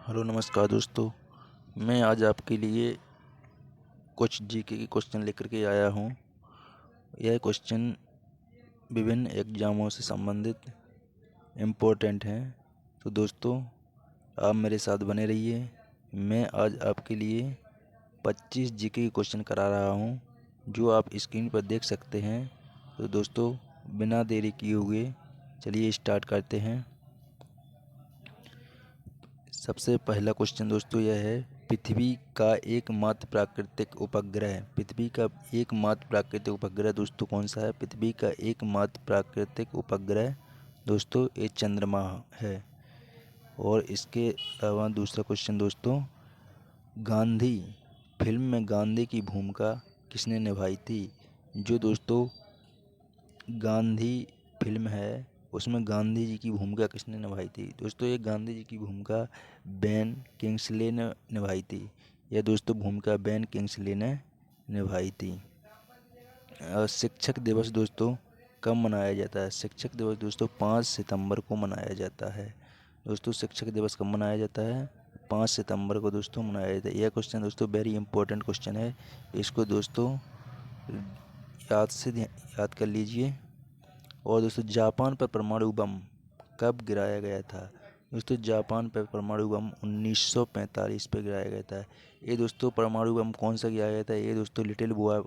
Hello नमस्कार दोस्तों। मैं आज आपके लिए कुछ जीके के क्वेश्चन लेकर के आया हूँ। यह क्वेश्चन विभिन्न एग्जामों से संबंधित इम्पोर्टेंट हैं। तो दोस्तों आप मेरे साथ बने रहिए। मैं आज आपके लिए 25 जीके के क्वेश्चन करा रहा हूँ जो आप स्क्रीन पर देख सकते हैं। तो दोस्तों बिना देरी किए हुए चलिए स्टार्ट करते हैं। सबसे पहला क्वेश्चन दोस्तों यह है, पृथ्वी का एकमात्र प्राकृतिक उपग्रह। पृथ्वी का एकमात्र प्राकृतिक उपग्रह दोस्तों कौन सा है? पृथ्वी का एकमात्र प्राकृतिक उपग्रह दोस्तों ये चंद्रमा है। और इसके अलावा दूसरा क्वेश्चन दोस्तों, गांधी फिल्म में गांधी की भूमिका किसने निभाई थी? जो दोस्तों गांधी फिल्म है उसमें गांधी जी की भूमिका किसने निभाई थी? दोस्तों ये गांधी जी की भूमिका बेन किंग्सले ने निभाई थी। यह दोस्तों भूमिका बेन किंग्सले ने निभाई थी। शिक्षक दिवस दोस्तों कब मनाया जाता है? शिक्षक दिवस दोस्तों 5 सितंबर को मनाया जाता है। दोस्तों शिक्षक दिवस कब मनाया जाता है? 5 सितंबर को दोस्तों मनाया जाता है। यह क्वेश्चन दोस्तों वेरी इंपॉर्टेंट क्वेश्चन है। इसको दोस्तों याद कर लीजिए। और दोस्तों जापान पर परमाणु बम कब गिराया गया था? दोस्तों जापान पर परमाणु बम 1945 पे गिराया गया था। ये दोस्तों परमाणु बम कौन सा गिराया गया था? ये दोस्तों लिटिल बुआ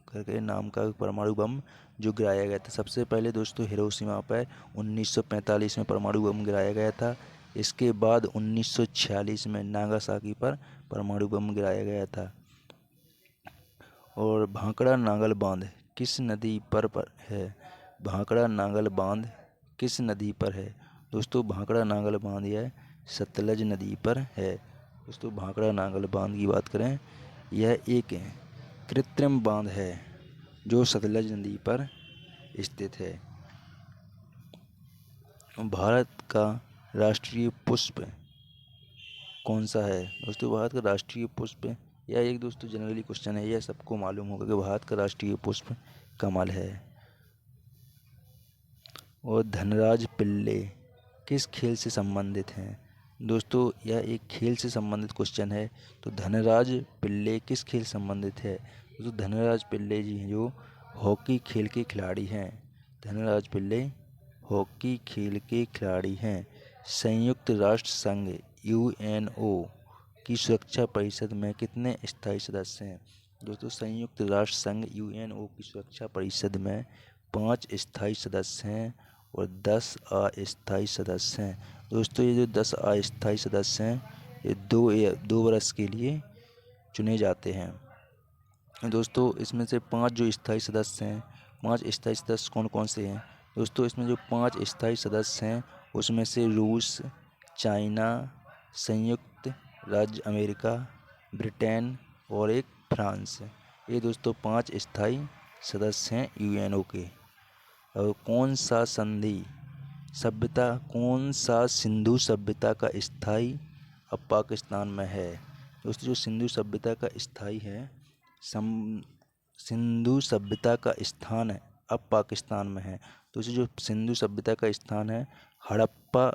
करके नाम का परमाणु बम जो गिराया गया था। सबसे पहले दोस्तों हिरोशिमा पर 1945 में परमाणु बम गिराया गया था। इसके बाद 1946 में नागासाकी पर परमाणु बम गिराया गया था। और भाखड़ा नागल बांध किस नदी पर है? भाखड़ा नागल बांध किस नदी पर है? दोस्तों भाखड़ा नागल बांध यह सतलज नदी पर है। दोस्तों भाखड़ा नागल बांध की बात करें, यह एक कृत्रिम बांध है जो सतलज नदी पर स्थित है। भारत का राष्ट्रीय पुष्प कौन सा है? दोस्तों भारत का राष्ट्रीय पुष्प, यह एक दोस्तों जनरली क्वेश्चन है, यह सबको मालूम होगा कि भारत का राष्ट्रीय पुष्प कमल है। और धनराज पिल्ले किस खेल से संबंधित हैं? दोस्तों यह एक खेल से संबंधित क्वेश्चन है। तो धनराज पिल्ले किस खेल से संबंधित है? दोस्तों धनराज पिल्ले जी जो हॉकी खेल के खिलाड़ी हैं। धनराज पिल्ले हॉकी खेल के खिलाड़ी हैं। संयुक्त राष्ट्र संघ यूएनओ की सुरक्षा परिषद में कितने स्थायी सदस्य हैं? दोस्तों संयुक्त राष्ट्र संघ यूएनओ की सुरक्षा परिषद में 5 स्थायी सदस्य हैं और 10 अस्थायी सदस्य हैं। दोस्तों ये जो 10 अस्थायी सदस्य हैं ये 2 वर्ष के लिए चुने जाते हैं। दोस्तों इसमें से 5 जो स्थायी सदस्य हैं, 5 स्थायी सदस्य कौन कौन से हैं? दोस्तों इसमें जो 5 स्थायी सदस्य हैं उसमें से रूस, चाइना, संयुक्त राज्य अमेरिका, ब्रिटेन और एक फ्रांस है। ये दोस्तों 5 स्थायी सदस्य हैं यूएनओ के। और कौन सा सिंधु सभ्यता का स्थायी अब पाकिस्तान में है? दोस्तों जो सिंधु सभ्यता का स्थायी है, सिंधु सभ्यता का स्थान है अब पाकिस्तान में है। दोस्तों जो सिंधु सभ्यता का स्थान है हड़प्पा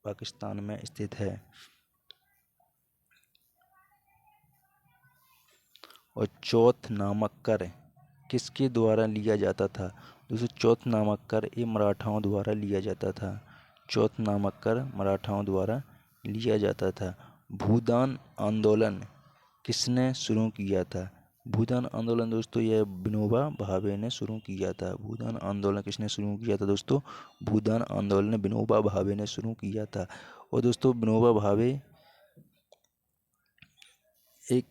पाकिस्तान में स्थित है। और चौथ नामक कर किसके द्वारा लिया जाता था? दोस्तों चौथ नामक कर ये मराठाओं द्वारा लिया जाता था। चौथ नामक कर मराठाओं द्वारा लिया जाता था। भूदान आंदोलन किसने शुरू किया था? भूदान आंदोलन दोस्तों यह विनोबा भावे ने शुरू किया था। भूदान आंदोलन किसने शुरू किया था? दोस्तों भूदान आंदोलन विनोबा भावे ने शुरू किया था। और दोस्तों विनोबा भावे एक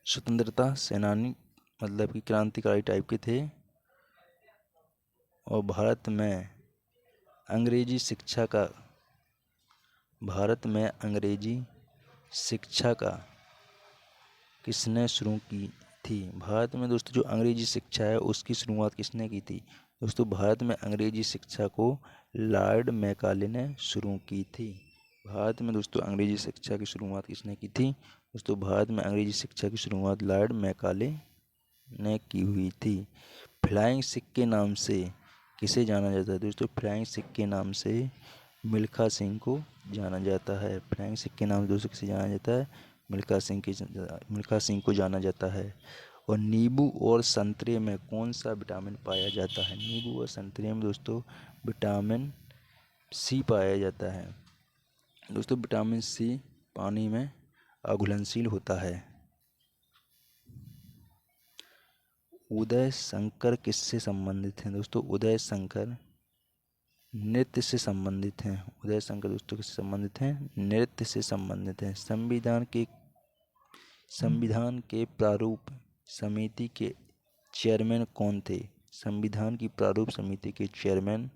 स्वतंत्रता सेनानी मतलब कि क्रांतिकारी टाइप के थे। और भारत में अंग्रेजी शिक्षा का किसने शुरू की थी? भारत में दोस्तों जो अंग्रेजी शिक्षा है उसकी शुरुआत किसने की थी? दोस्तों भारत में अंग्रेजी शिक्षा को लॉर्ड मैकाले ने शुरू की थी। भारत में दोस्तों अंग्रेजी शिक्षा की शुरुआत किसने की थी? दोस्तों भारत में अंग्रेजी शिक्षा की शुरुआत लॉर्ड मैकाले ने की हुई थी। फ्लाइंग सिख के नाम से किसे जाना जाता है? दोस्तों फ्लाइंग सिख के नाम से मिल्खा सिंह को जाना जाता है। फ्रैंक सिख के नाम से दोस्तों किसे जाना जाता है? मिल्खा सिंह को जाना जाता है। और नींबू और संतरे में कौन सा विटामिन पाया जाता है? नींबू और संतरे में दोस्तों विटामिन सी पाया जाता है। दोस्तों विटामिन सी पानी में अघुलनशील होता है। उदय शंकर किससे संबंधित हैं? दोस्तों उदय शंकर नृत्य से संबंधित हैं। उदय शंकर दोस्तों किससे संबंधित हैं? नृत्य से संबंधित हैं। संविधान के प्रारूप समिति के चेयरमैन कौन थे? संविधान की प्रारूप समिति के चेयरमैन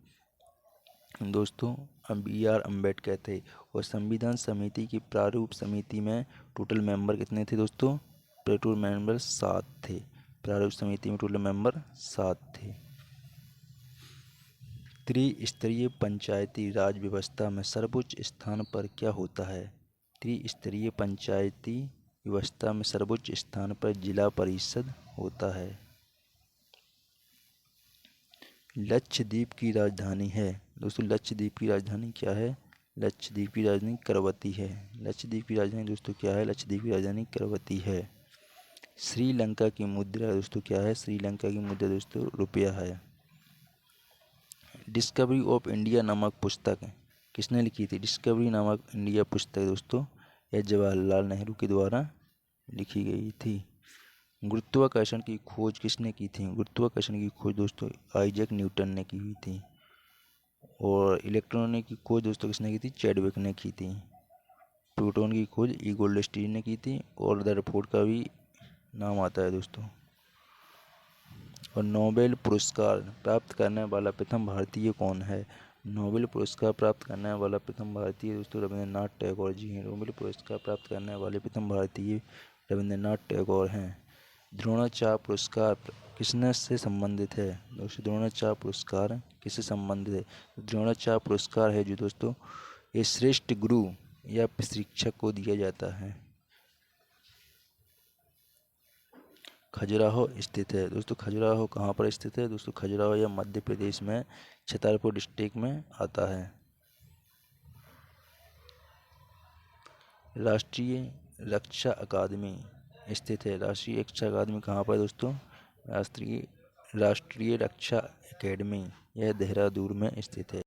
दोस्तों BR अम्बेडकर थे। और संविधान समिति की प्रारूप समिति में टोटल मेंबर कितने थे दोस्तों? टोटल मेंबर 7 थे। प्रारूप समिति में टोटल मेंबर 7 थे। त्रिस्तरीय पंचायती राज व्यवस्था में सर्वोच्च स्थान पर क्या होता है? त्रिस्तरीय पंचायती व्यवस्था में सर्वोच्च स्थान पर जिला परिषद होता है। लक्षद्वीप की राजधानी है। दोस्तों लक्षद्वीप की राजधानी क्या है? लक्षद्वीप की राजधानी करवती है। लक्षद्वीप की राजधानी दोस्तों क्या है? लक्षद्वीप की राजधानी करवती है। श्रीलंका की मुद्रा दोस्तों क्या है? श्रीलंका की मुद्रा दोस्तों रुपया है। डिस्कवरी ऑफ इंडिया नामक पुस्तक किसने लिखी थी? डिस्कवरी नामक इंडिया पुस्तक दोस्तों यह जवाहरलाल नेहरू के द्वारा लिखी गई थी। गुरुत्वाकर्षण की खोज किसने की थी? गुरुत्वाकर्षण की खोज दोस्तों आइजैक न्यूटन ने की हुई थी। और इलेक्ट्रॉन की खोज दोस्तों किसने की थी? चैडविक ने की थी। प्रोटॉन की खोज ई गोल्डस्टीन ने की थी। और रदरफोर्ड का भी नाम आता है दोस्तों। और नोबेल पुरस्कार प्राप्त करने वाला प्रथम भारतीय कौन है? नोबेल पुरस्कार प्राप्त करने वाला प्रथम भारतीय दोस्तों रविंद्रनाथ टैगोर जी हैं। नोबेल पुरस्कार प्राप्त करने वाले प्रथम भारतीय रविंद्रनाथ टैगोर हैं। द्रोणाचार्य पुरस्कार किसने से संबंधित है? दोस्तों द्रोणाचार्य पुरस्कार किससे संबंधित है? द्रोणाचार्य पुरस्कार है जो दोस्तों ये श्रेष्ठ गुरु या प्रशिक्षक को दिया जाता है। खजुराहो स्थित है। दोस्तों खजुराहो कहाँ पर स्थित है? दोस्तों खजुराहो यह मध्य प्रदेश में छतरपुर डिस्ट्रिक्ट में आता है। राष्ट्रीय रक्षा अकादमी स्थित है। राष्ट्रीय रक्षा अकादमी कहाँ पर दोस्तों? राष्ट्रीय रक्षा अकेडमी यह देहरादून में स्थित है।